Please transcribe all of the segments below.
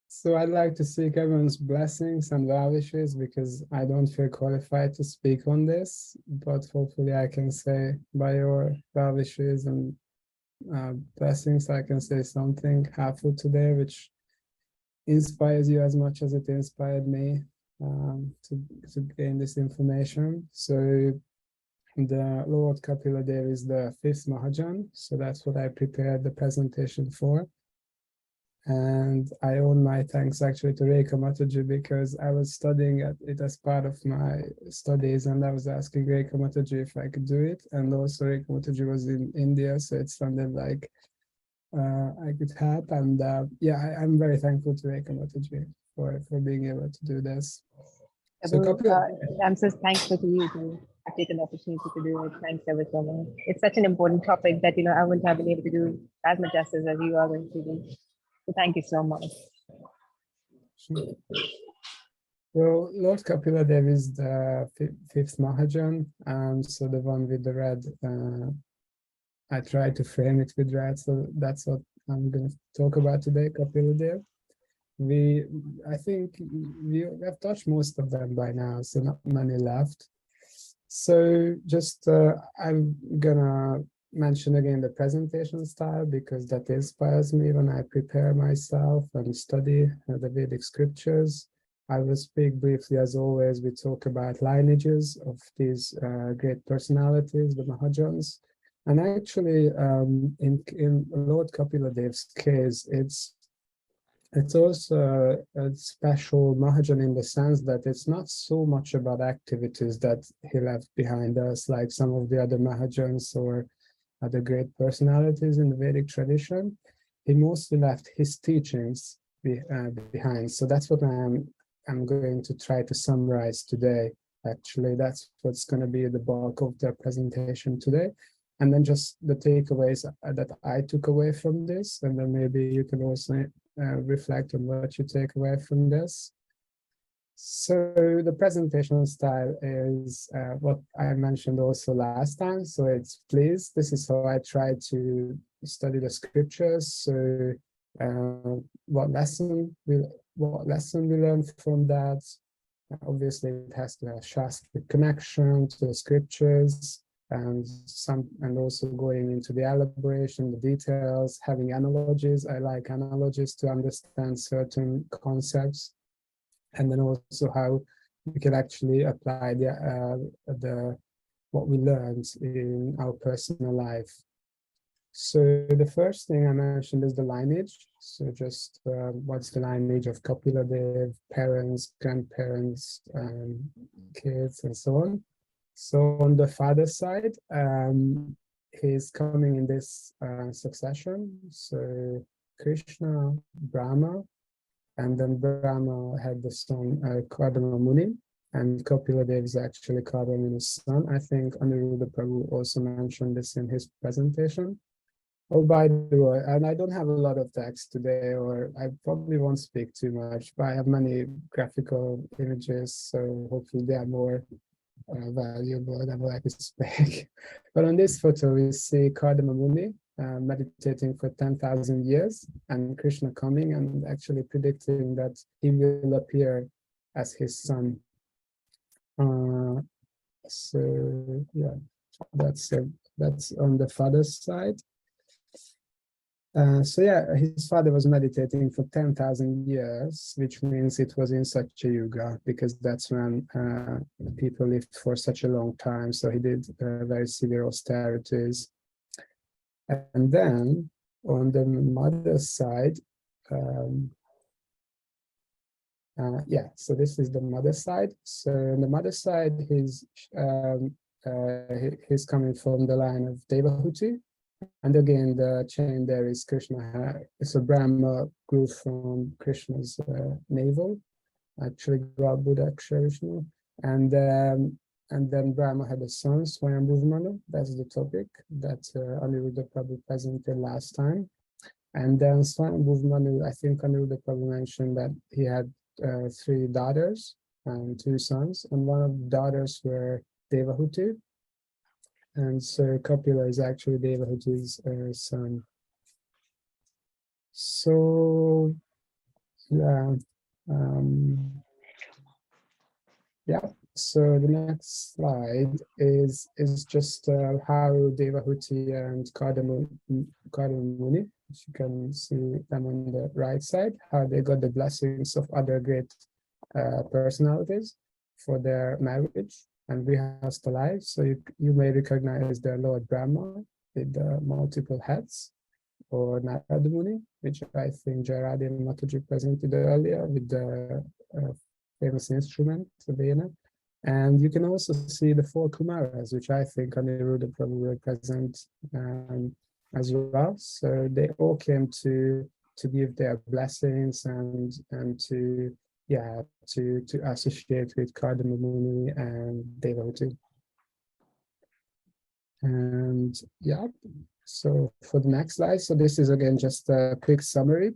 So I'd like to seek everyone's blessings and well wishes because I don't feel qualified to speak on this, but hopefully I can say by your well wishes and blessings, I can say something helpful today, which inspires you as much as it inspired me to gain this information. So the Lord Kapila Dev is the 5th Mahajan, so that's what I prepared the presentation for. And I owe my thanks actually to Rekha Mataji because I was studying it as part of my studies, and I was asking Rekha Mataji if I could do it. And also Rekha Mataji was in India, so it sounded like I could help. And yeah, I'm very thankful to Rekha Mataji for being able to do this. So I'm so thankful to you to have taken the opportunity to do it. Thanks ever so much. It's such an important topic that I wouldn't have been able to do as much justice as you are going to do. So thank you so much. Sure. Well, Lord Kapila Dev is the 5th Mahajan, so the one with the red. I tried to frame it with red, so that's what I'm going to talk about today, Kapila Dev. I think we have touched most of them by now, so not many left. So just I'm gonna mention again the presentation style because that inspires me when I prepare myself and study the Vedic scriptures. I will speak briefly, as always. We talk about lineages of these great personalities, the Mahajans. And actually, in Lord Kapila Dev's case, it's also a special Mahajan in the sense that it's not so much about activities that he left behind us, like some of the other Mahajans or other great personalities in the Vedic tradition. He mostly left his teachings behind. So that's what I'm going to try to summarize today. Actually, that's what's going to be the bulk of the presentation today. And then just the takeaways that I took away from this, and then maybe you can also reflect on what you take away from this. So the presentation style is what I mentioned also last time. So it's please, this is how I try to study the scriptures. So what lesson we learn from that? Obviously, it has to have Shastra connection to the scriptures. And also going into the elaboration, the details, having analogies. I like analogies to understand certain concepts, and then also how we can actually apply what we learned in our personal life. So the first thing I mentioned is the lineage. So just what's the lineage of Kapila Dev, parents, grandparents, kids, and so on. So on the father's side, he's coming in this succession. So Krishna, Brahma, and then Brahma had the son Kardama Muni, and Kapila Dev is actually Kardama Muni's son. I think Aniruddha Prabhu also mentioned this in his presentation. Oh, by the way, and I don't have a lot of text today, or I probably won't speak too much, but I have many graphical images, so hopefully they are more valuable than what I could speak. But on this photo, we see Kardama Muni meditating for 10,000 years, and Krishna coming and actually predicting that he will appear as his son. So yeah, that's on the father's side. So yeah, his father was meditating for 10,000 years, which means it was in Satya Yuga, because that's when people lived for such a long time. So he did very severe austerities. And then on the mother's side, so this is the mother's side. So on the mother's side, he's coming from the line of Devahuti. And again, the chain there is Krishna. So Brahma grew from Krishna's navel, actually God Buddha Vishnu. And then Brahma had a son, Swayambhuva. That's the topic that Aniruddha Prabhu presented last time. And then Swayambhuva, I think Aniruddha Prabhu mentioned that he had 3 daughters and 2 sons, and one of the daughters were Devahuti. And so Kapila is actually Devahuti's son. So yeah, yeah. So the next slide is just how Devahuti and Kardamuni, as you can see them on the right side, how they got the blessings of other great personalities for their marriage and rehearsed life. So you may recognize the Lord Brahma with the multiple heads, or Narada Muni, which I think Jairadi and Mataji presented earlier with the famous instrument, the Veena. And you can also see the four Kumaras, which I think Aniruddha probably represent as well. So they all came to give their blessings and to associate with Kardama Muni and Devotee. And yeah, so for the next slide, so this is again just a quick summary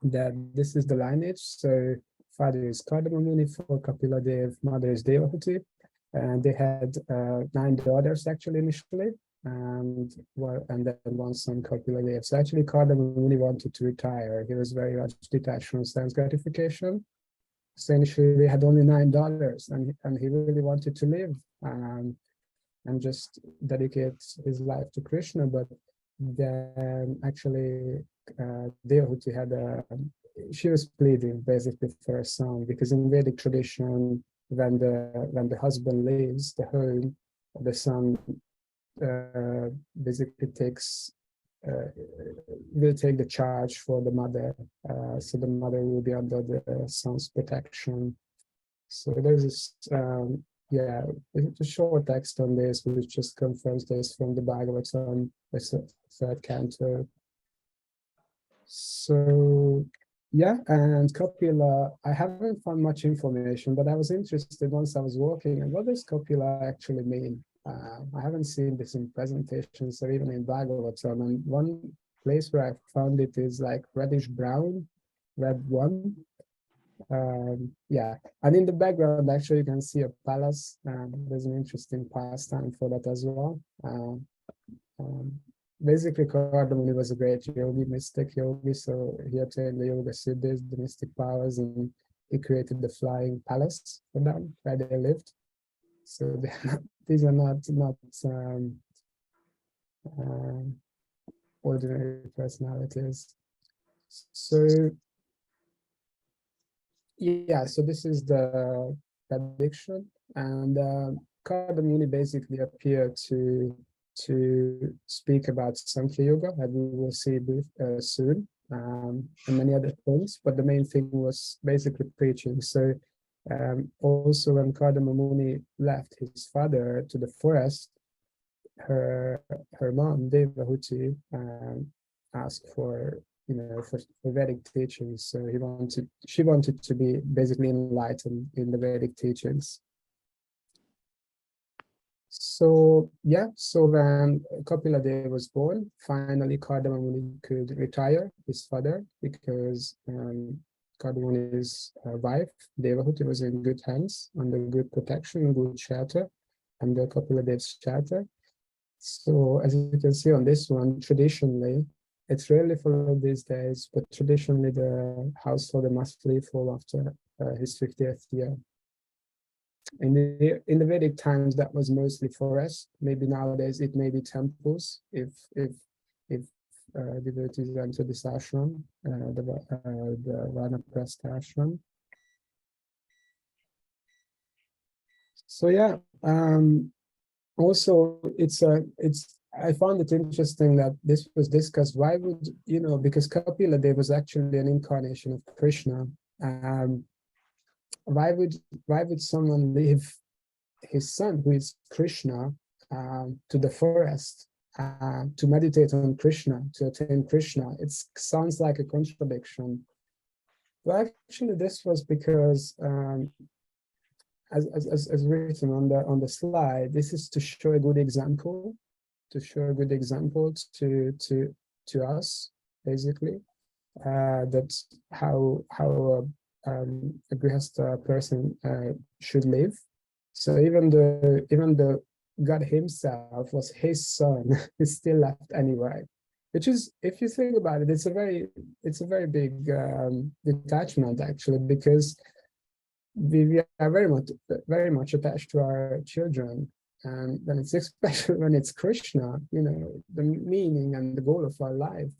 that this is the lineage. So father is Kardama Muni, for Kapila Dev, mother is Devahuti, and they had 9 daughters actually initially, and then one son, Kapila Dev. So actually Kardama Muni wanted to retire. He was very much detached from sense gratification. So initially they had only 9 daughters, and he really wanted to live and just dedicate his life to Krishna. But then actually Devahuti she was pleading basically for a son, because in Vedic tradition, when the husband leaves the home, the son basically will take the charge for the mother. So the mother will be under the son's protection. So there's this it's a short text on this, which just confirms this from the Bhagavatam, the 3rd canto. So yeah, and Kapila, I haven't found much information, but I was interested once I was walking, and what does Kapila actually mean? I haven't seen this in presentations or even in Bhagavatam, and one place where I found it is like reddish brown, red one. Yeah, and in the background actually you can see a palace, and there's an interesting pastime for that as well. Basically Kardamuni was a great yogi, mystic yogi, so he attained the yoga siddhis, the mystic powers, and he created the flying palace for them where they lived. So these are not ordinary personalities. So yeah, so this is the prediction, and Kardamuni basically appeared to speak about Sankhya Yoga, that we will see soon, and many other things, but the main thing was basically preaching. So also when Kardama Muni left his father to the forest, her mom Devahuti asked for for Vedic teachings. So she wanted to be basically enlightened in the Vedic teachings. So yeah, so when Kapila Dev was born, finally Kardama Muni could retire his father, because Kardama Muni's wife Devahuti was in good hands, under good protection, good shelter, under Kapila Dev's shelter. So as you can see on this one, traditionally, it's rarely followed these days, but traditionally the householder must leave home after his 50th year. In the Vedic times, that was mostly forest. Maybe nowadays it may be temples if devotees enter this ashram, the Vanaprastha ashram. So yeah, also I found it interesting that this was discussed. Why would because Kapila Dev was actually an incarnation of Krishna. Why would someone leave his son, who is Krishna, to the forest to meditate on Krishna, to attain Krishna? It sounds like a contradiction. But actually, this was because, as written on the slide, this is to show a good example, to us, basically, that how a grihastha person should live. So even though God himself was his son, he still left anyway. which is, if you think about it, it's a very big detachment actually, because we are very much attached to our children, and then it's especially when it's Krishna, the meaning and the goal of our life.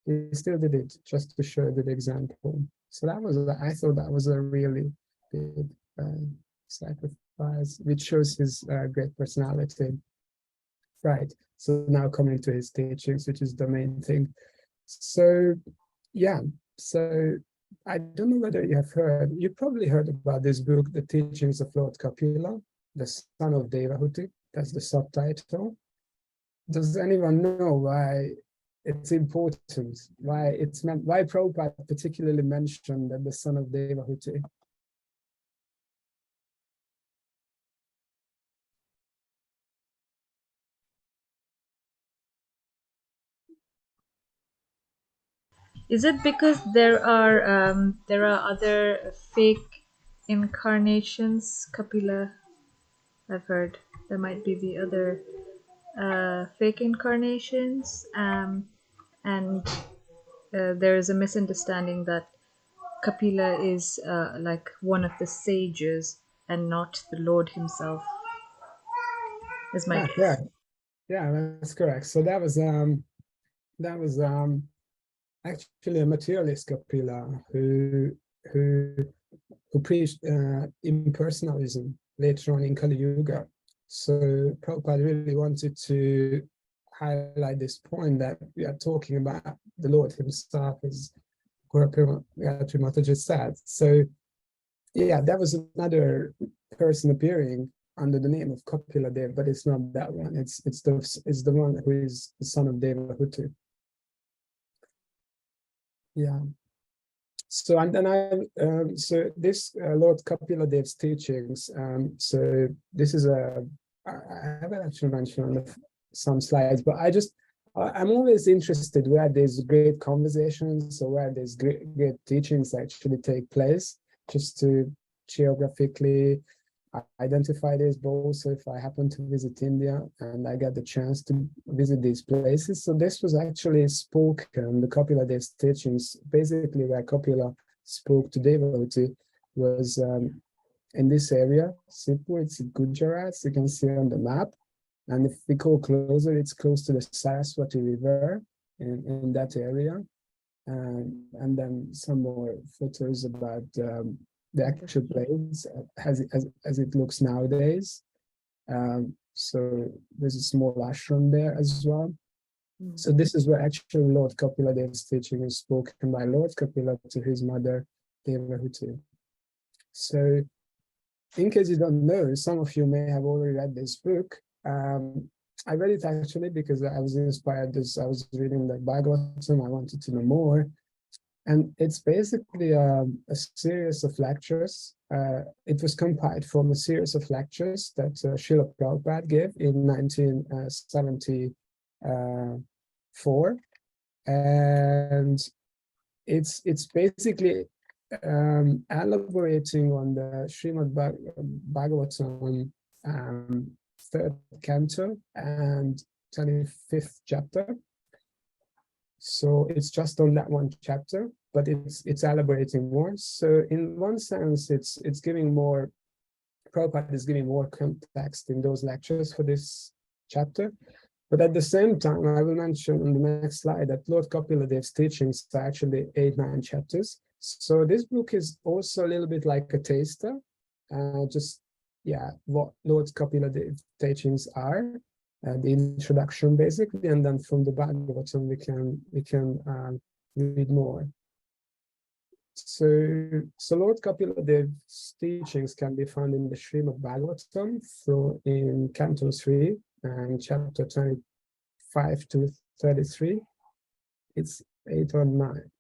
We still did it just to show a good example. So I thought that was a really big sacrifice, which shows his great personality. Right. So now coming to his teachings, which is the main thing. So yeah. So I don't know whether you probably heard about this book, The Teachings of Lord Kapila, the son of Devahuti. That's the subtitle. Does anyone know why it's important? Why Prabhupada particularly mentioned that the son of Devahuti? Is it because there are other fake incarnations, Kapila? I've heard there might be the other fake incarnations, and there is a misunderstanding that Kapila is like one of the sages and not the Lord himself. Is my guess. Right. Yeah, that's correct. So that was actually a materialist Kapila who preached impersonalism later on in Kali Yuga. So Prabhupada really wanted to highlight this point that we are talking about the Lord himself, as Gayatri Mataji said. So yeah, that was another person appearing under the name of Kapila Dev, but it's not that one. It's the one who is the son of Devahuti. Yeah. So and then so this Lord Kapila Dev's teachings. So this is I haven't actually mentioned on some slides, but I'm always interested where there's great conversations or where there's great teachings actually take place, just to geographically identify this, but also if I happen to visit India and I get the chance to visit these places. So this was actually spoken, the Kapila Dev's teachings, basically where Kapila spoke to Devahuti was in this area, Sipur, it's Gujarat, so you can see on the map. And if we go closer, it's close to the Saraswati River in that area. And then some more photos about the actual place as it looks nowadays. So there's a small ashram there as well. So this is where actually Lord Kapila Dev's teaching is spoken by Lord Kapila to his mother Devahuti. So in case you don't know, some of you may have already read this book. I read it actually because I was inspired as I was reading the Bhagavatam. I wanted to know more. And it's basically a series of lectures. It was compiled from a series of lectures that Srila Prabhupada gave in 1974. And it's basically elaborating on the Śrīmad-Bhāgavatam third canto and 25th chapter. So it's just on that one chapter, but it's elaborating more. So in one sense, it's giving more, Prabhupada is giving more context in those lectures for this chapter. But at the same time, I will mention on the next slide that Lord Kapila Dev's teachings are actually 8-9 chapters. So this book is also a little bit like a taster, what Lord Kapila Dev's teachings are, the introduction basically, and then from the Bhagavatam we can read more. So Lord Kapila Dev's teachings can be found in the Śrīmad-Bhāgavatam, so in Canto 3 and chapter 25 to 33. It's 8 or 9.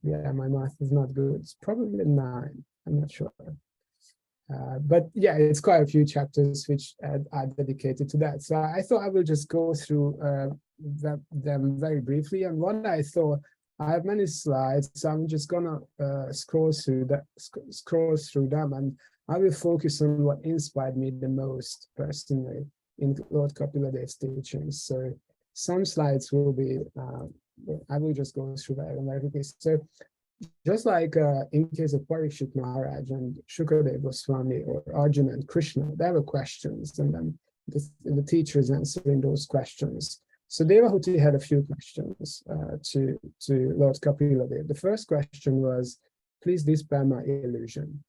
Yeah, my math is not good. It's probably 9. I'm not sure. But yeah, it's quite a few chapters which are dedicated to that. So I thought I will just go through them very briefly. And what I thought, I have many slides, so I'm just gonna scroll through them, and I will focus on what inspired me the most personally in Lord Kapila Dev's teachings. some slides will be, I will just go through that very quickly. So just like in case of Parikshit Maharaj and Shukadeva Goswami or Arjuna and Krishna, there were questions, and then the teacher is answering those questions. So Devahuti had a few questions to Lord Kapila Dev. The first question was, please dispel my illusion.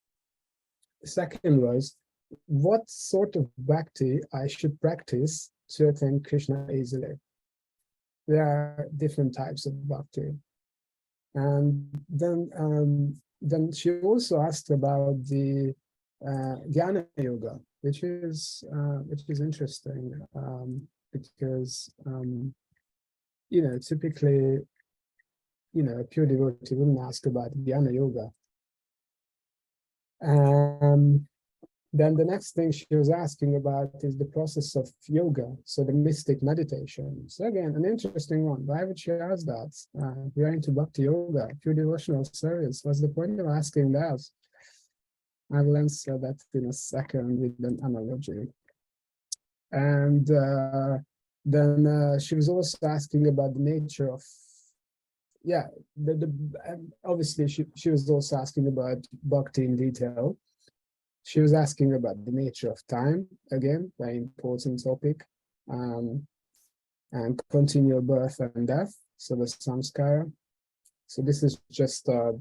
The second was, what sort of bhakti I should practice to attain Krishna easily? There are different types of bhakti. And then she also asked about the Jnana Yoga, which is interesting, because typically, a pure devotee wouldn't ask about Jnana Yoga. Then the next thing she was asking about is the process of yoga, so the mystic meditation. So again, an interesting one. Why would she ask that? We are into bhakti yoga, pure devotional service. What's the point of asking that? I will answer that in a second with an analogy. And then she was also asking about the nature of, obviously she was also asking about bhakti in detail. She was asking about the nature of time, again, very important topic, and continual birth and death, so the samskara. So this is just a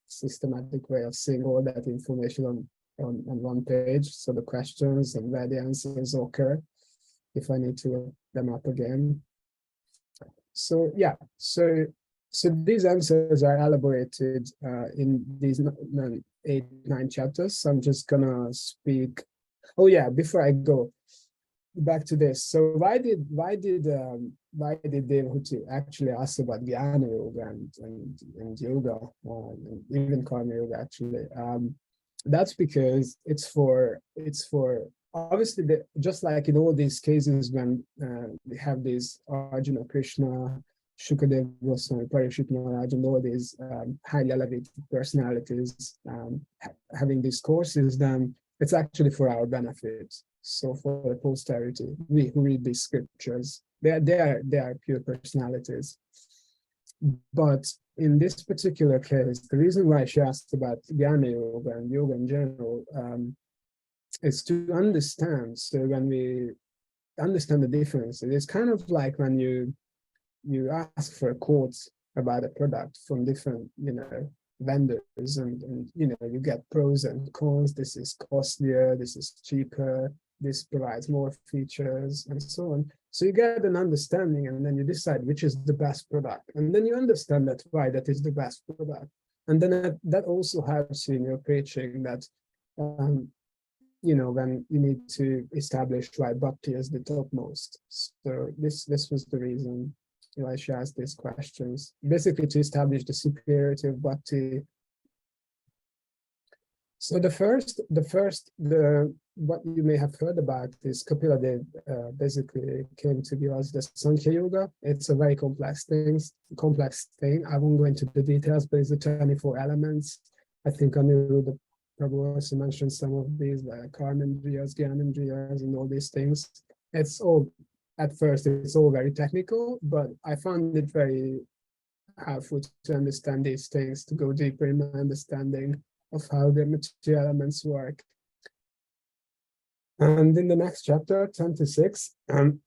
systematic way of seeing all that information on one page. So the questions and where the answers occur, if I need to look them up again. So yeah, so these answers are elaborated in these 8-9 chapters. So I'm just gonna speak. Oh yeah, before I go back to this, so why did Devahuti actually ask about Jnana Yoga and yoga, and even Karma Yoga actually? That's because it's for obviously just like in all these cases when we have these Arjuna, Krishna, Shukadeva Goswami, Parikshit Maharaj, and all these highly elevated personalities having these courses, then it's actually for our benefit. So for the posterity, we who read these scriptures, they are pure personalities. But in this particular case, the reason why she asked about Jnana Yoga and yoga in general is to understand. So when we understand the difference, it's kind of like when you ask for a quote about a product from different, vendors, and you get pros and cons. This is costlier, this is cheaper, this provides more features, and so on. So you get an understanding, and then you decide which is the best product, and then you understand that why that is the best product, and then that also helps you in your preaching. That when you need to establish why bhakti is the topmost. So this was the reason why she asked these questions, basically to establish the superiority of bhakti. So what you may have heard about is Kapila Dev basically came to give us the Sankhya Yoga. It's a very complex thing. I won't go into the details, but it's the 24 elements. I think Aniruddha Prabhu also mentioned some of these, like Karmendriyas, Gyanendriyas, and all these things. It's all, at first, it's all very technical, but I found it very helpful to understand these things, to go deeper in my understanding of how the material elements work. And in the next chapter, 26,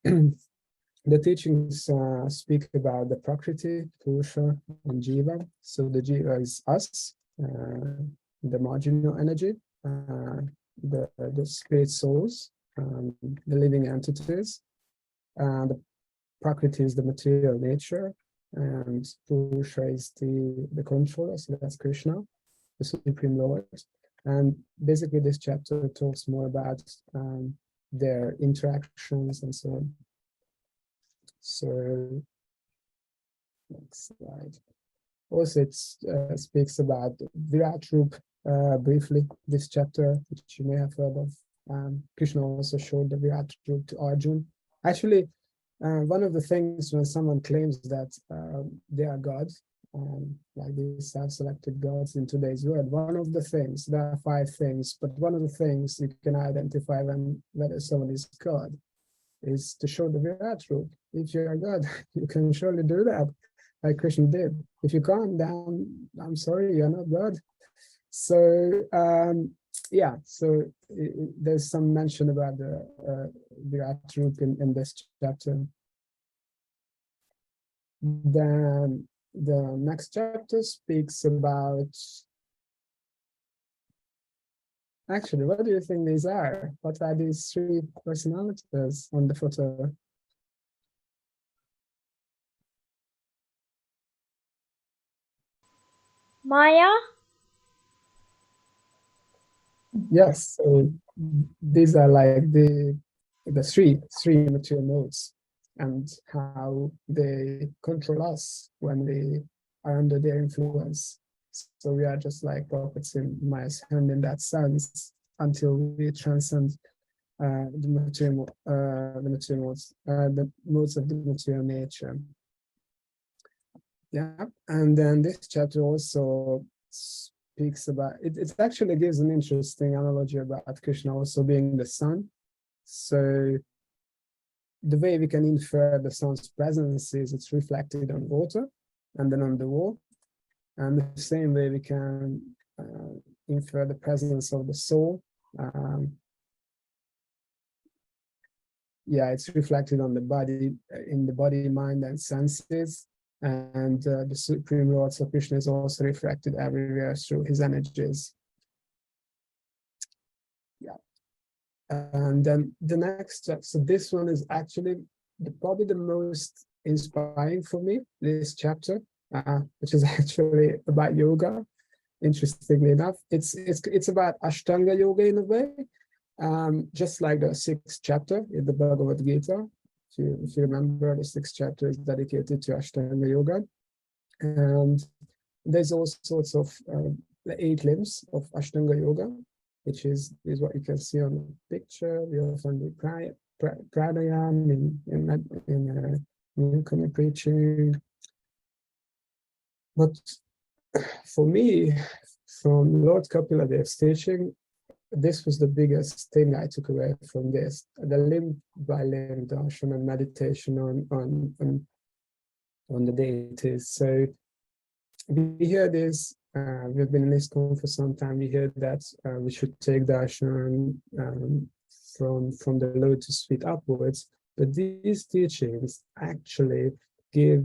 the teachings speak about the Prakriti, Purusha, and Jiva. So the Jiva is us, the marginal energy, the spirit souls, the living entities. The Prakriti is the material nature, and Purusha is the controller, so that's Krishna, the Supreme Lord. And basically this chapter talks more about their interactions and so on. So, next slide. Also, it speaks about Virat Rupa briefly, this chapter, which you may have heard of. Krishna also showed the Virat Rupa to Arjuna. Actually, one of the things when someone claims that they are gods, like these self-selected gods in today's world, one of the things, there are 5 things, but one of the things you can identify whether someone is God is to show the Virat Rupa. If you're God, you can surely do that, like Krishna did. If you can't, then I'm sorry, you're not God. So yeah, so there's some mention about the Virat Rupa in this chapter. Then the next chapter speaks about, actually, what do you think these are? What are these three personalities on the photo? Maya? Yes, so these are like the three material modes, and how they control us when we are under their influence. So we are just like puppets in Maya's hand in that sense, until we transcend the material modes, the modes of the material nature. Yeah, and then this chapter also speaks about it. It actually gives an interesting analogy about Krishna also being the sun. So the way we can infer the sun's presence is it's reflected on water and then on the wall, and the same way we can infer the presence of the soul. Yeah, it's reflected on the body, in the body, mind, and senses. And the Supreme Lord, so Krishna, is also reflected everywhere through his energies. Yeah. And then the next chapter, so this one is actually probably the most inspiring for me, this chapter, which is actually about yoga. Interestingly enough, it's about Ashtanga yoga in a way, just like the 6th chapter in the Bhagavad Gita. If you remember, the 6th chapter is dedicated to Ashtanga yoga, and there's all sorts of the 8 limbs of Ashtanga yoga, which is what you can see on the picture. We often do pranayam in preaching, but for me, from Lord Kapila Dev's teaching, this was the biggest thing I took away from this: the limb by limb darshan and meditation on the deities. So we hear this. We've been in this for some time. We hear that we should take darshan from the Lotus feet upwards, but these teachings actually give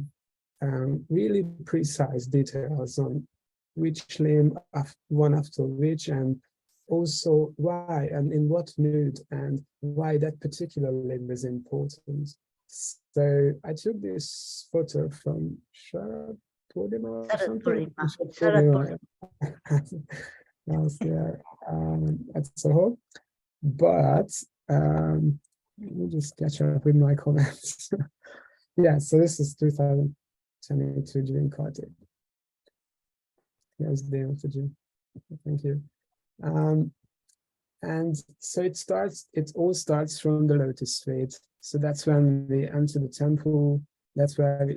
really precise details on which limb, one after which, and also why and in what mood, and why that particular limb is important. So I took this photo from Śrīmad-Bhāgavatam or something. Śrīmad-Bhāgavatam. At Soho. But let me just catch up with my comments. Yeah, so this is 2022 June Kartik. Here's the image of June. Thank you. And so it all starts from the Lotus feet. So that's when we enter the temple. That's where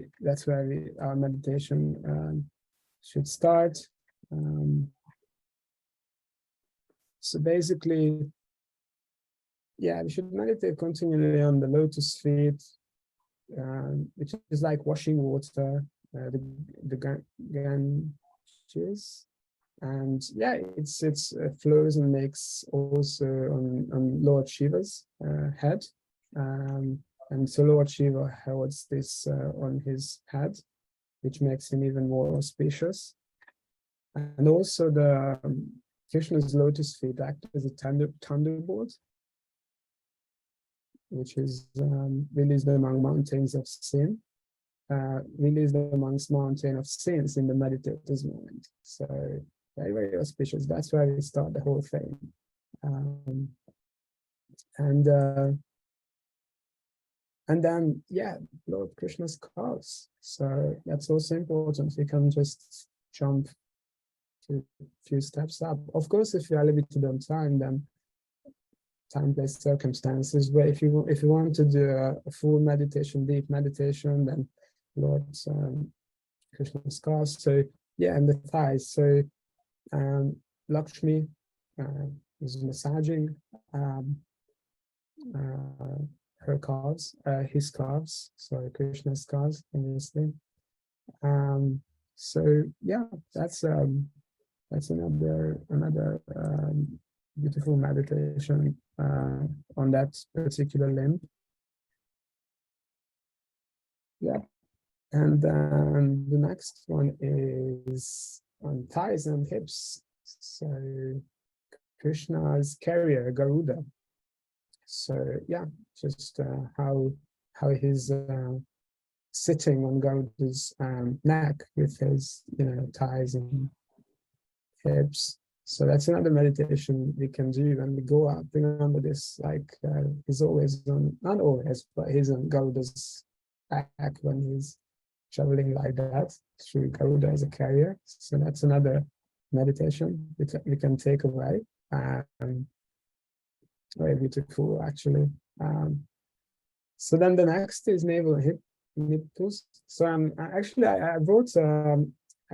our meditation should start. So basically, yeah, we should meditate continually on the Lotus feet, which is like washing water, the Ganges. And yeah, it flows and makes also on Lord Shiva's head, and so Lord Shiva holds this on his head, which makes him even more auspicious. And also the Krishna's lotus feet act as a thunderbolt, which is released among mountains of sin, released amongst mountain of sins in the meditator's mind. So very, very auspicious. That's where we start the whole thing. And then, yeah, Lord Krishna's calves. So that's also important. You can just jump to a few steps up. Of course, if you are limited on time, then time, place, circumstances. But if you want to do a full meditation, deep meditation, then Lord Krishna's calves. So yeah, and the thighs. So Lakshmi is massaging her calves, his calves, sorry, Krishna's calves, obviously. So yeah, that's another beautiful meditation on that particular limb. Yeah, and then the next one is on thighs and hips. So Krishna's carrier, Garuda. So yeah, just how he's sitting on Garuda's neck with his thighs and hips. So that's another meditation we can do when we go up. Remember this, like he's always on, not always, but he's on Garuda's back when he's traveling like that through Garuda as a carrier. So that's another meditation we can take away. Very beautiful, actually. So then the next is navel and hip nipples. So I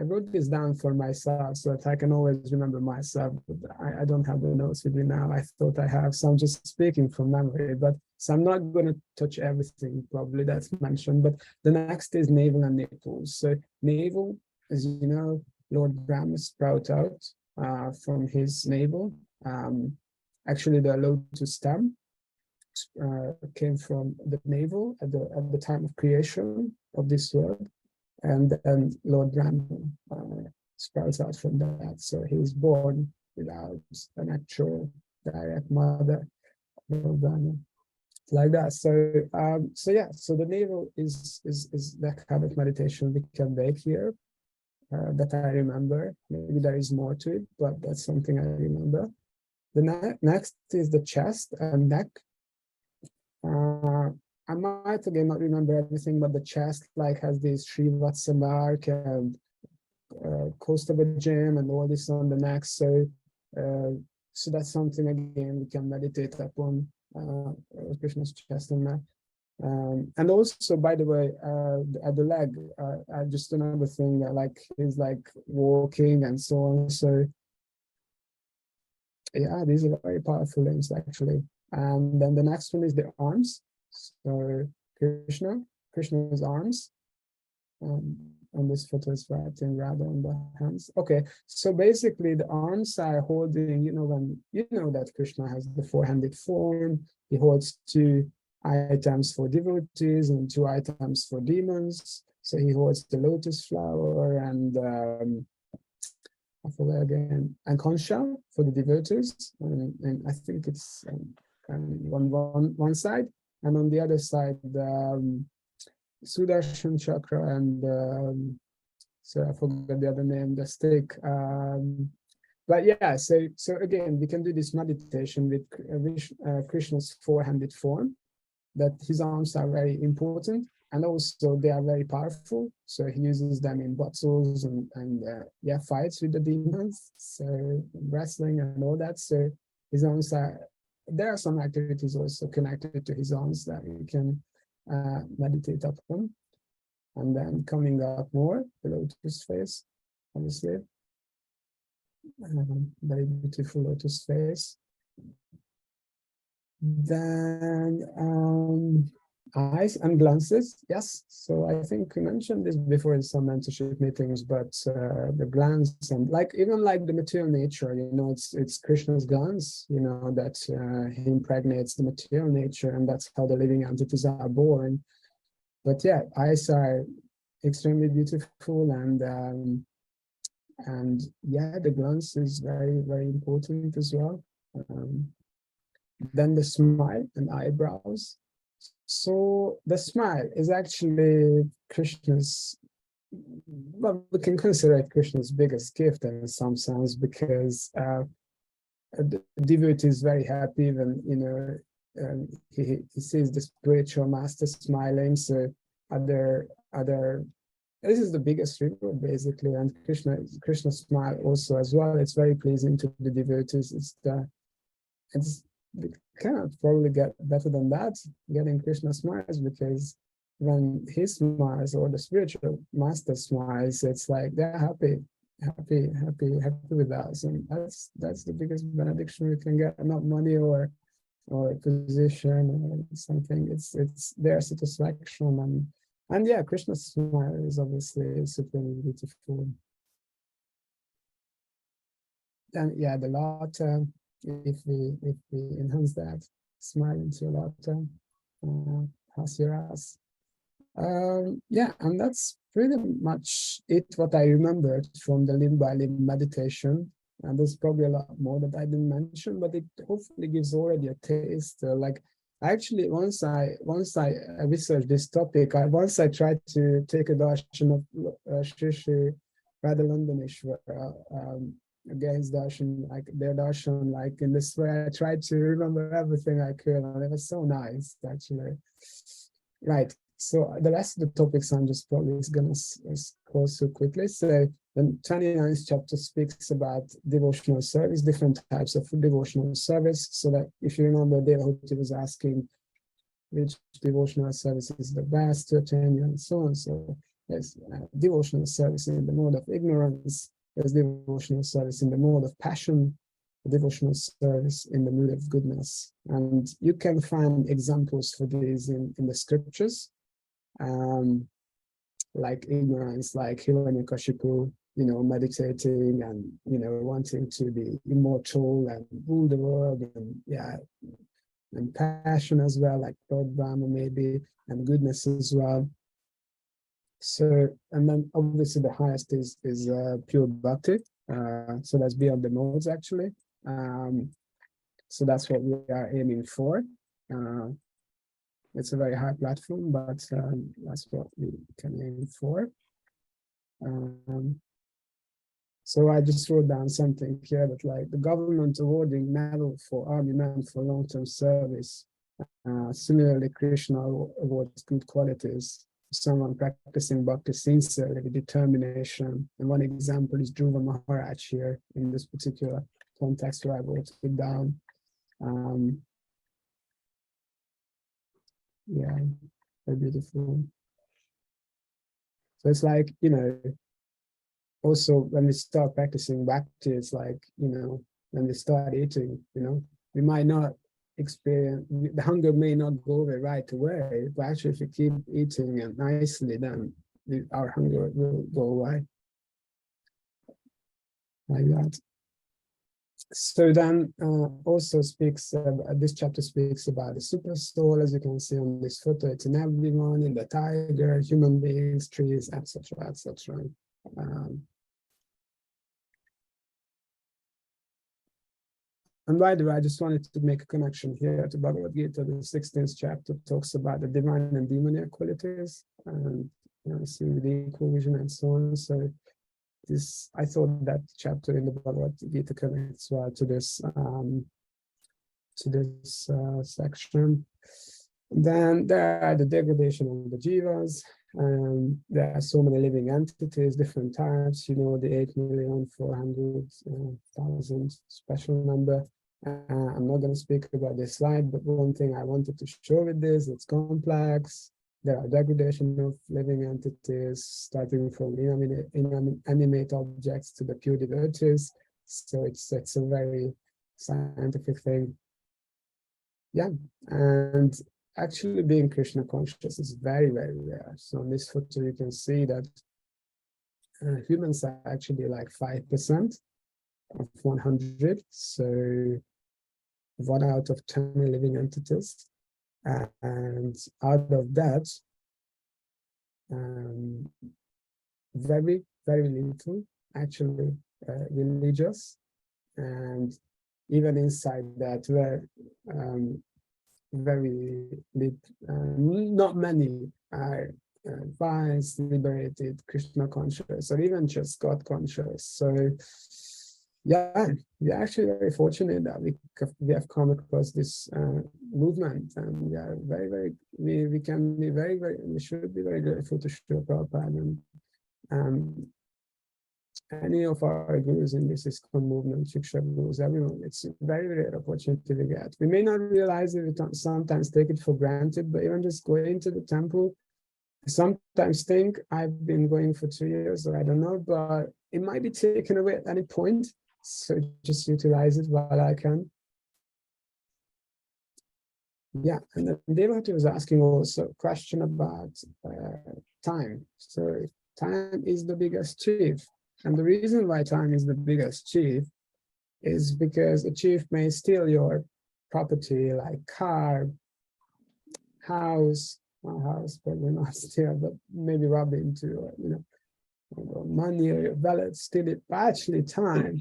wrote this down for myself so that I can always remember myself. But I don't have the notes with me now. I thought I have some just speaking from memory, but so I'm not going to touch everything probably that's mentioned. But the next is navel and nipples. So navel, as you know, Lord Brahma sprout out from his navel. Actually, the lotus stem came from the navel at the time of creation of this world, and then Lord Brahma sprouts out from that. So he's born without an actual direct mother, Lord Brahma, like that. So so the navel is that kind of meditation we can make here that I remember. Maybe there is more to it, but that's something I remember. The next is the chest and neck. I might again not remember everything, but the chest has this Srivatsa mark and Kostava gem and all this on the neck. So that's something again we can meditate upon, Krishna's chest and neck. And also, by the way, at the leg, just another thing, he's walking and so on. So yeah, these are very powerful limbs actually. And then the next one is the arms. So Krishna's arms. On this photo is writing rather on the hands. Okay, so basically the arms are holding, when that Krishna has the four-handed form, he holds 2 items for devotees and 2 items for demons. So he holds the lotus flower and I forgot again, and concha for the devotees, and I think it's one side, and on the other side the Sudarshan chakra and so I forgot the other name, the stick. But yeah, so again we can do this meditation with Krishna's four-handed form, that his arms are very important. And also they are very powerful. So he uses them in battles and fights with the demons. So wrestling and all that. So his arms there are some activities also connected to his arms that we can meditate upon. And then coming up more, the lotus face, obviously. Very beautiful lotus face. Then eyes and glances, yes. So I think we mentioned this before in some mentorship meetings, but the glance and even the material nature, it's Krishna's glance, that he impregnates the material nature, and that's how the living entities are born. But yeah, eyes are extremely beautiful, and yeah, the glance is very, very important as well. Then the smile and eyebrows. So the smile is actually Krishna's, well, we can consider it Krishna's biggest gift in some sense, because the devotee is very happy when he sees the spiritual master smiling. So this is the biggest reward basically, and Krishna's smile also as well. It's very pleasing to the devotees. We cannot probably get better than that, getting Krishna smiles, because when he smiles or the spiritual master smiles, it's like they're happy with us, and that's the biggest benediction we can get. Not money or or a position or something. It's their satisfaction, and yeah, Krishna's smile is obviously supremely beautiful. And yeah, the Lotus, if we enhance that, smile into a Lotus, Hasiras. Yeah, and that's pretty much it, what I remembered from the limb by limb meditation. And there's probably a lot more that I didn't mention, but it hopefully gives already a taste. Like, actually, once I researched this topic, once I tried to take a darshan of Shri Radhalandaneshwara, against darshan, like their darshan, like in this way, I tried to remember everything I could, and it was so nice, actually. Right. So the rest of the topics I'm just probably going to go through quickly. So the 29th chapter speaks about devotional service, different types of devotional service. So that if you remember, Devahuti was asking which devotional service is the best to attend and so on. So there's devotional service in the mode of ignorance. There's devotional service in the mode of passion, devotional service in the mood of goodness. And you can find examples for these in the scriptures, like ignorance, like Hiranyakashipu, meditating and, wanting to be immortal and rule the world, and yeah, and passion as well, like Lord Brahma maybe, and goodness as well. So, and then obviously the highest is pure bhakti. So that's beyond the modes, actually. So that's what we are aiming for. It's a very high platform, but that's what we can aim for. So I just wrote down something here that, like, the government awarding medal for army men for long-term service. Similarly, Krishna awards good qualities. Someone practicing bhakti sincerely with determination. And one example is Dhruva Maharaj here in this particular context where I wrote it down. Yeah, very beautiful. So it's like, also when we start practicing bhakti, it's like, when we start eating, we might not experience, the hunger may not go away right away, but actually if we keep eating and nicely, then our hunger will go away. Like that. So then also speaks, this chapter speaks about the super soul, as you can see on this photo. It's in everyone, in the tiger, human beings, trees, etc., etc. And by the way, I just wanted to make a connection here to Bhagavad Gita. The 16th chapter talks about the divine and demoniac qualities, and seeing the equal vision and so on. So this, I thought that chapter in the Bhagavad Gita connects well to this section. Then there are the degradation of the jivas. There are so many living entities, different types, the 8,400,000 special number. I'm not going to speak about this slide, but one thing I wanted to show with this, it's complex. There are degradation of living entities, starting from inanimate objects to the pure devotees. So it's a very scientific thing. Yeah, and actually being Krishna conscious is very, very rare. So on this photo, you can see that humans are actually like 5% of 100. So 1 out of 10 living entities. And out of that, very, very little actually religious. And even inside that, very not many are wise, liberated, Krishna conscious, or even just God conscious. So yeah, we're actually very fortunate that we have come across this movement, and we are very, very, we can be very, very, we should be very grateful to Srila Prabhupada and any of our gurus in this ISKCON movement, Shiksha gurus, everyone. It's a very rare opportunity we get. We may not realize it, we sometimes take it for granted, but even just going to the temple, I sometimes think I've been going for 2 years, or I don't know, but it might be taken away at any point. So just utilize it while I can. Yeah, and the devotee was asking also a question about time. So time is the biggest chief. And the reason why time is the biggest chief is because a chief may steal your property like car, house, well, house probably not steal, but maybe rob into, money or your wallet, steal it. But actually time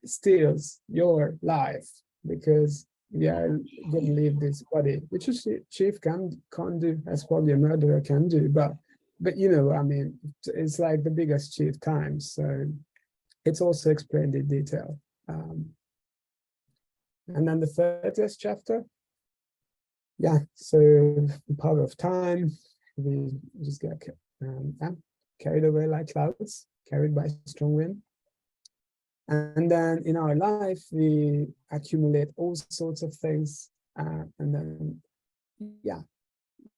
steals your life, because we are going to leave this body, which is chief can't do, as probably a murderer can do, but I mean, it's like the biggest chief time. So it's also explained in detail. And then the 30th chapter, yeah, so the power of time, we just get carried away like clouds, carried by strong wind. And then in our life, we accumulate all sorts of things. And then, yeah,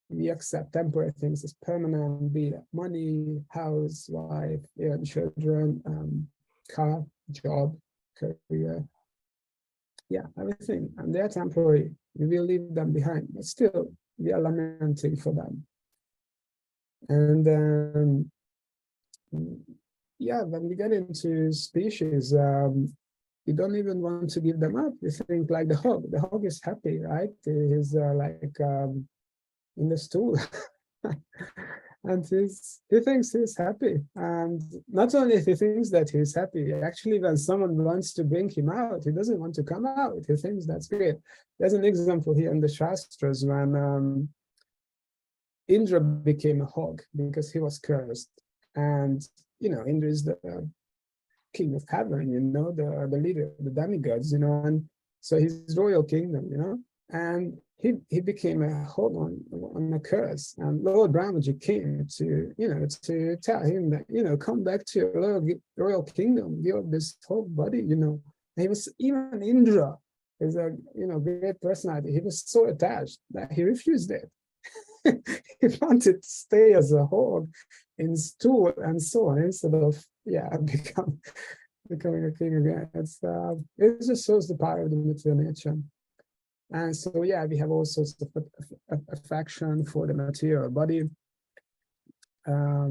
we accept temporary things as permanent, be it money, house, wife, children, car, job, career. Yeah, everything. And they're temporary. We will leave them behind, but still, we are lamenting for them. And yeah, when we get into species, you don't even want to give them up. You think like the hog. The hog is happy, right? He's in the stool. And he thinks he's happy. And not only he thinks that he's happy, actually when someone wants to bring him out, he doesn't want to come out. He thinks that's great. There's an example here in the Shastras when Indra became a hog because he was cursed. And, Indra is the king of heaven, the leader, the demigods, and so his royal kingdom, and he became a hog on a curse. And Lord Brahmaji came to tell him that, come back to your royal kingdom, give up this hog body, And he was, even Indra is a, great personality. He was so attached that he refused it. He wanted to stay as a hog in stool and so on, instead of becoming a king again. It just shows the power of the material nature. And so we have all sorts of affection for the material body. By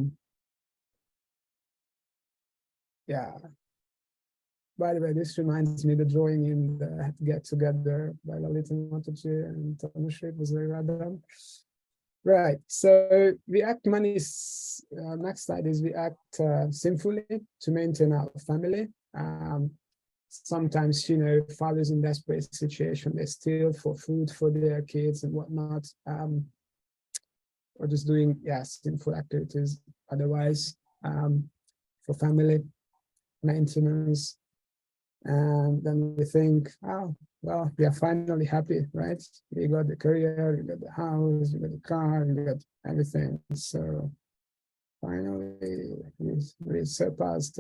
the way, this reminds me the drawing in the Get Together by Lalita Mataji and Tanushree. It was very well done. Right, so we act next slide is we act sinfully to maintain our family. Sometimes, fathers in desperate situation, they steal for food for their kids and whatnot, or just doing, sinful activities otherwise, for family maintenance. And then we think, oh, well, we are finally happy, right? We got the career, we got the house, we got the car, we got everything. So finally, we surpassed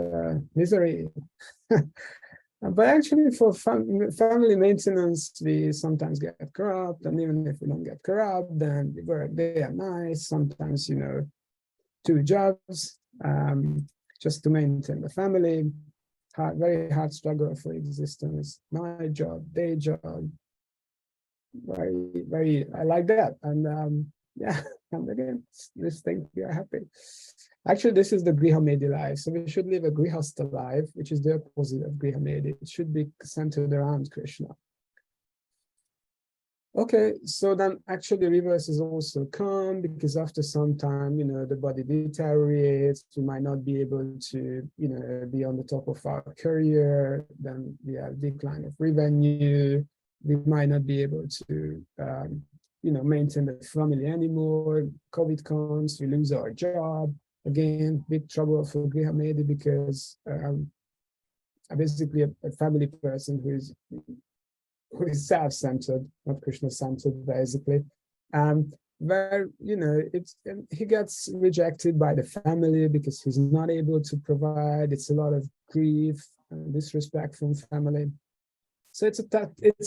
misery. But actually, for family maintenance, we sometimes get corrupt. And even if we don't get corrupt, then we work day and night, sometimes, 2 jobs, just to maintain the family. Very hard struggle for existence. Night job, day job. Very, very, I like that. And and again, this thing, we are happy. Actually, this is the Grihamedi life. So we should live a Grihastha life, which is the opposite of Grihamedi. It should be centered around Krishna. Okay, so then actually reverse is also come, because after some time, the body deteriorates. We might not be able to, be on the top of our career. Then we have decline of revenue. We might not be able to, maintain the family anymore. COVID comes, we lose our job. Again, big trouble for Grihamedi, because I'm basically a family person who is self-centered, not Krishna-centered, basically. Where, he gets rejected by the family because he's not able to provide. It's a lot of grief and disrespect from family. So it's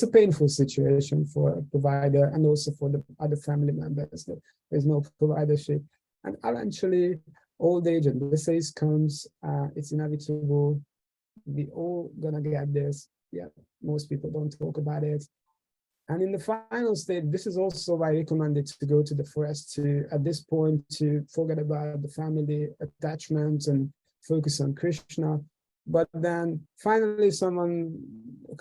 a painful situation for a provider and also for the other family members. There's no providership. And eventually, old age and disease comes. It's inevitable. We all gonna get this. Yeah, most people don't talk about it. And in the final state, this is also why I recommend it to go to the forest to, at this point, to forget about the family attachment and focus on Krishna. But then finally someone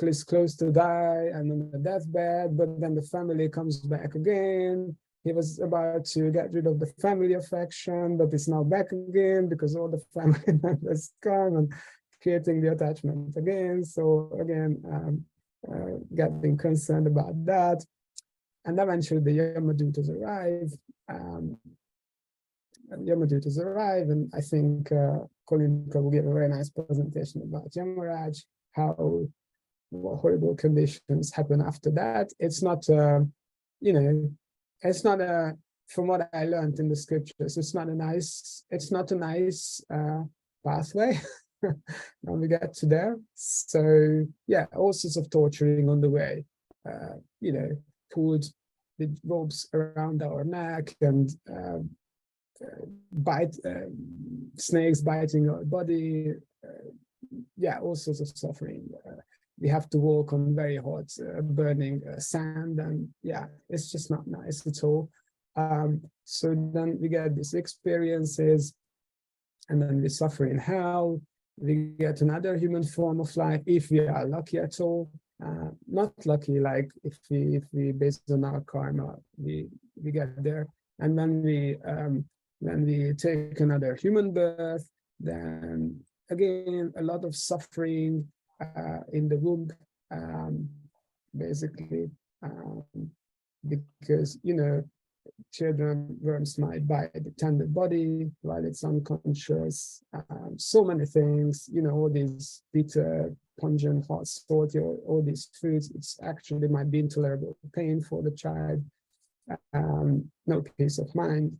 is close to die and on the deathbed, but then the family comes back again. He was about to get rid of the family affection, but it's now back again because all the family members come and creating the attachment again. So again, getting concerned about that. And eventually the Yamadutas arrive. And I think Colin Prabhu gave a very nice presentation about Yamaraj, what horrible conditions happen after that. It's not, it's not from what I learned in the scriptures, it's not a nice pathway when we get to there. So yeah, all sorts of torturing on the way, pulled the ropes around our neck and snakes biting our body, all sorts of suffering. We have to walk on very hot, burning sand, and it's just not nice at all. So then we get these experiences, and then we suffer in hell. We get another human form of life if we are lucky at all. Not lucky, like if we based on our karma, we get there. And when we take another human birth, then again a lot of suffering in the womb, basically, because worms might bite the tender body while it's unconscious. So many things, all these bitter, pungent, hot, salty, all these foods. It's actually might be intolerable pain for the child. No peace of mind.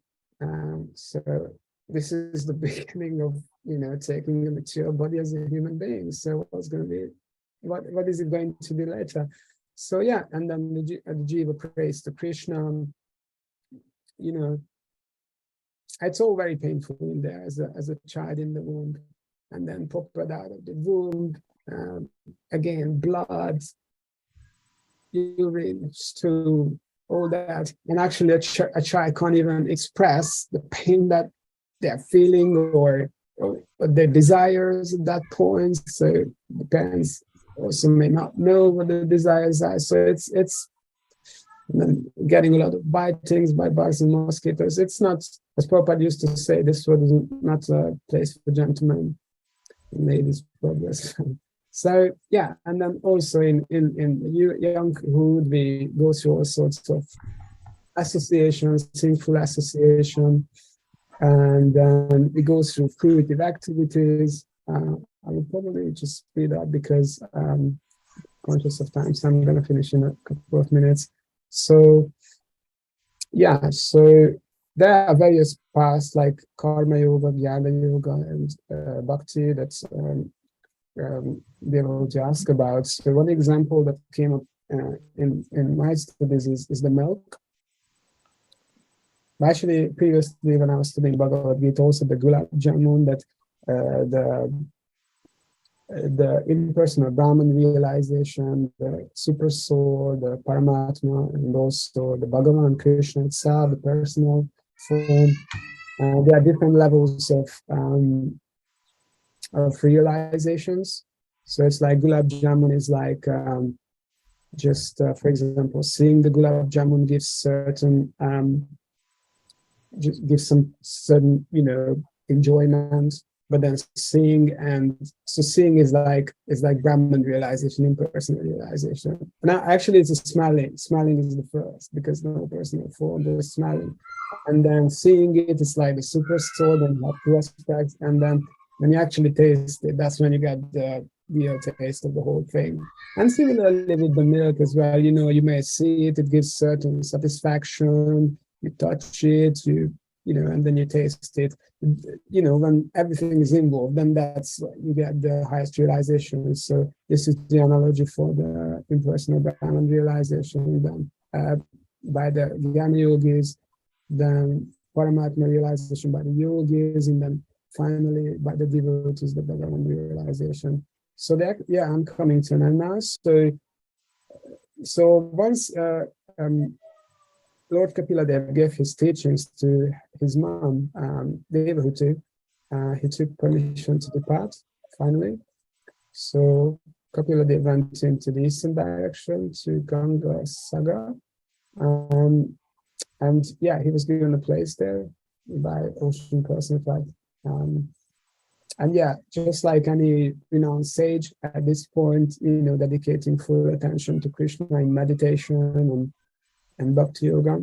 So this is the beginning of taking a mature body as a human being. So what's going to be, what is it going to be later? So and then the jiva prays to Krishna. It's all very painful in there as a child in the womb, and then popped out of the womb. Again, blood, urine, stool, all that, and actually a child can't even express the pain that they're feeling or their desires at that point. So the parents also may not know what the desires are. So it's and then getting a lot of bitings by bugs and mosquitoes. It's not, as Prabhupada used to say, this was not a place for gentlemen and ladies' progress. So and then also in younghood, we go through all sorts of associations, sinful association, and then we go through fruitive activities. I will probably just speed up because I'm conscious of time, so I'm going to finish in a couple of minutes. So so there are various paths like karma yoga, jnana yoga, and bhakti that's they will ask about. So one example that came up in my studies is the milk. Actually, previously when I was studying Bhagavad Gita, also the gulab jamun, that the impersonal Brahman realization, the super soul, the Paramatma, and also the Bhagavan Krishna itself, the personal form. There are different levels of realizations. So it's like gulab jamun is like for example, seeing the gulab jamun gives some certain enjoyment. But then seeing is like Brahman realization, impersonal realization. Now actually it's a smelling. Smelling is the first because no personal form, there's smelling. And then seeing it is like the super soul, and you have two aspects. And then when you actually taste it, that's when you get the real taste of the whole thing. And similarly with the milk as well, you may see it, it gives certain satisfaction, you touch it, and then you taste it. When everything is involved, then that's you get the highest realization. So this is the analogy for the impersonal Brahman realization. Then by the Jnana yogis, then Paramatma realization by the yogis, and then finally by the devotees, the Bhagavan realization. So that I'm coming to an end now. So so once Lord Kapila Dev gave his teachings to his mom, Devahuti, he took permission to depart finally. So Kapila Dev went into the eastern direction to Ganga Sagar. And yeah, he was given a place there by ocean personified. And yeah, just like any renowned sage at this point, dedicating full attention to Krishna in meditation and bhakti yoga.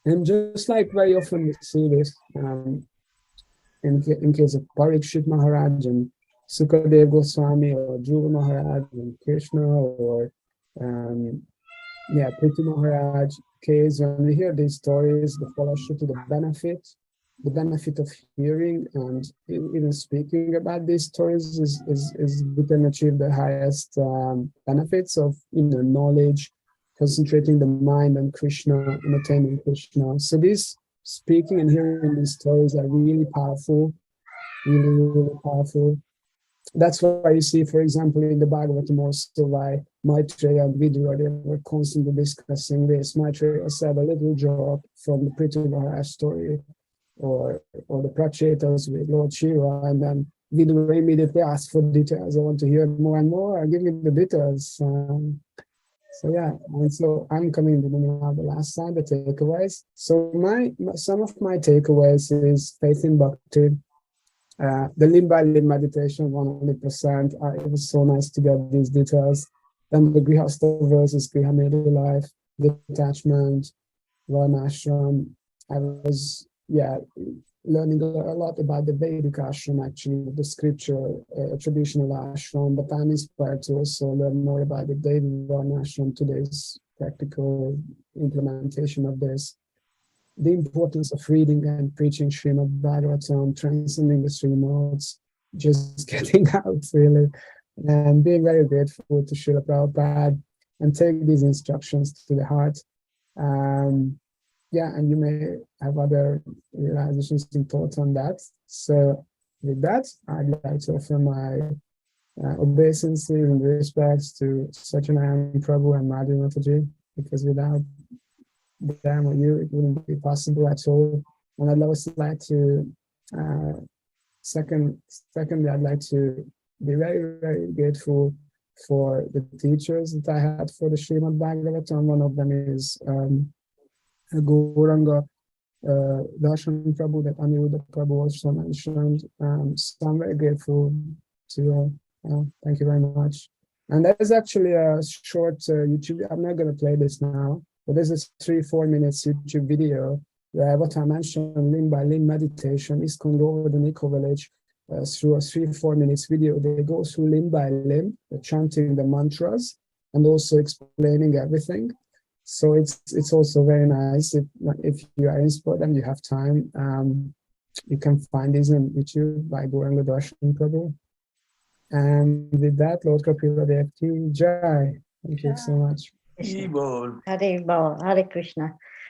And just like very often we see this in case of Parikshit Maharaj and Sukadev Goswami or Dhruva Maharaj and Krishna or Priti Maharaj case, when we hear these stories, the fellowship to the benefit of hearing and even speaking about these stories is we can achieve the highest benefits of knowledge, concentrating the mind on Krishna and attaining Krishna. So these speaking and hearing these stories are really powerful, really, really powerful. That's why you see, for example, in the Bhagavatam also why Maitreya and Vidura, they were constantly discussing this. Maitreya said a little drop from the Prithvi Maharaj story or the Prachetas with Lord Shiva, and then Vidura immediately asked for details. I want to hear more and more. Give me the details. So yeah, and so I'm coming to the last slide, the takeaways. So some of my takeaways is faith in bhakti, the limb by limb meditation, 100%. It was so nice to get these details. Then the Grihastha versus Grihamedi life, detachment, Varnashram. I was learning a lot about the Vedic ashram, actually, the scripture, traditional ashram, but I'm inspired to also learn more about the Devi Varnashram, today's practical implementation of this. The importance of reading and preaching Śrīmad-Bhāgavatam, transcending the three modes, just getting out really, and being very grateful to Srila Prabhupada and take these instructions to the heart. And you may have other realizations and thoughts on that. So with that, I'd like to offer my obeisances and respects to Satyanarayana Prabhu and Madhu Mataji, because without them or you, it wouldn't be possible at all. And I'd also like to, secondly, I'd like to be very, very grateful for the teachers that I had for the Śrīmad-Bhāgavatam. One of them is Gauranga Darshan Prabhu that Aniruddha Prabhu also mentioned. So I'm very grateful to you all. Thank you very much. And there's actually a short YouTube, I'm not going to play this now, but there's a 3-4 minutes YouTube video where what I mentioned, limb by limb meditation, is going over the Nikko village through a 3-4 minutes video. They go through limb by limb, chanting the mantras and also explaining everything. So it's also very nice if you are inspired and you have time. You can find these on YouTube by Gauranga Darshan Prabhu. And with that, Lord Kapila Dev Ki Jai. Thank you so much. Hare Krishna.